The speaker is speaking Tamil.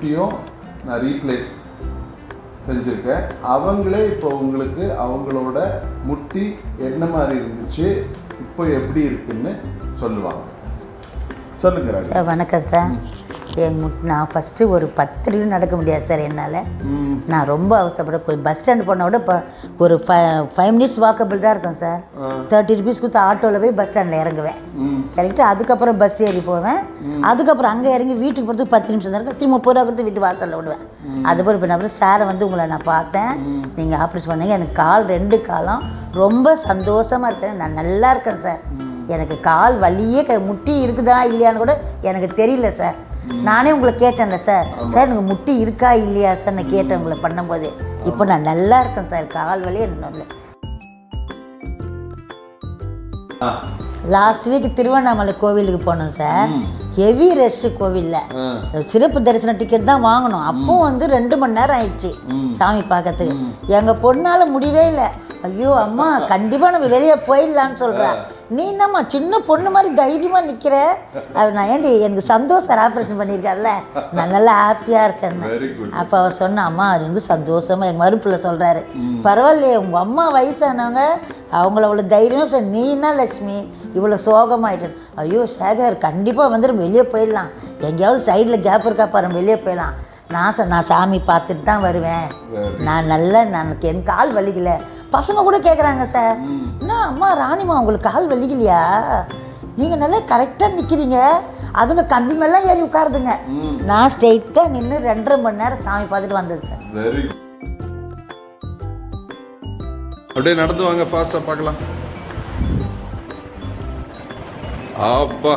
முட்டியும் நான் ரீப்ளேஸ் செஞ்சுருக்கேன். அவங்களே இப்போ உங்களுக்கு அவங்களோட முட்டி என்ன மாதிரி இருந்துச்சு, இப்போ எப்படி இருக்குன்னு சொல்லுவாங்க. சொல்லுங்க சார். வணக்கம் சார். நான் ஃபஸ்ட்டு ஒரு 10 நிமிடம் நடக்க முடியாது சார் என்னால். நான் ரொம்ப அவசரப்பட பஸ் ஸ்டாண்டு போனால் கூட இப்போ ஒரு 5 மினிட்ஸ் வாக்கபிள் தான் இருக்கும் சார். 30 ருபீஸ் கொடுத்து ஆட்டோவில் போய் பஸ் ஸ்டாண்டில் இறங்குவேன். இறங்கிட்டு அதுக்கப்புறம் பஸ் ஏறி போவேன். அதுக்கப்புறம் அங்கே இறங்கி வீட்டுக்கு போகிறதுக்கு 10 நிமிஷம் தான் இருக்கும். திரும்ப 30 ரூபா கொடுத்து வீட்டு வாசலில் விடுவேன். அதுபோல் இப்போ நான் சாரை உங்களை நான் பார்த்தேன், நீங்கள் ஆப்ரேஷன் பண்ணீங்க. எனக்கு கால் 2 காலம் ரொம்ப சந்தோஷமாக இருக்கு சார். நான் நல்லா இருக்கேன் சார். எனக்கு கால் வலியே முட்டி இருக்குதா இல்லையான்னு கூட எனக்கு தெரியல சார். நானே உங்களை கேட்டேன்ல சார், சார் எனக்கு முட்டி இருக்கா இல்லையா சார் நான் கேட்டேன் உங்களை பண்ணும்போது. இப்போ நான் நல்லா இருக்கேன் சார். கால் வலி என்ன. லாஸ்ட் வீக் திருவண்ணாமலை கோவிலுக்கு போனோம் சார். ஹெவி ரஷ் கோவிலில். சிறப்பு தரிசன டிக்கெட் தான் வாங்கணும். அப்போ 2 மணி நேரம் ஆயிடுச்சு சாமி பார்க்கறதுக்கு. எங்கள் பொண்ணால் முடியவே இல்லை. ஐயோ அம்மா கண்டிப்பாக நம்ம வெளியே போயிடலான்னு சொல்கிறேன். நீ என்னம்மா சின்ன பொண்ணு மாதிரி தைரியமாக நிற்கிற. நான் ஏன்டி எனக்கு சந்தோஷம் ஆப்ரேஷன் பண்ணியிருக்காருல்ல, நான் நல்லா ஹாப்பியாக இருக்கேன்னு. அப்போ அவர் சொன்ன அம்மா ரொம்ப சந்தோஷமாக எங்கள் மறுப்பில் சொல்கிறாரு, பரவாயில்லையே உங்கள் அம்மா வயசானவங்க அவங்கள அவ்வளோ தைரியமாக சொல். நீ என்ன லக்ஷ்மி இவ்வளோ சோகமாயிட்டு. ஐயோ சேகர் கண்டிப்பாக நம்ம வெளியே போயிடலாம், எங்கேயாவது சைடில் கேப் இருக்கா பாரு வெளியே போயிடலாம். நான் சாமி பார்த்துட்டு தான் வருவேன். நான் என் கால் வலிக்கல. பசங்க கூட கேட்குறாங்க சார், என்ன அம்மா ராணிமா உங்களுக்கு கால் வலிக்கலையா, நீங்கள் நல்லா கரெக்டாக நிற்கிறீங்க. அதுங்க கம்பி மேலாம் ஏறி உட்காருதுங்க. நான் ஸ்ட்ரெயிட்டாக நின்று 2.5 மணி நேரம் சாமி பார்த்துட்டு வந்தேன் சார். அப்படியே நடந்து வாங்க, ஃபாஸ்ட்டாக பார்க்கலாம். அப்பா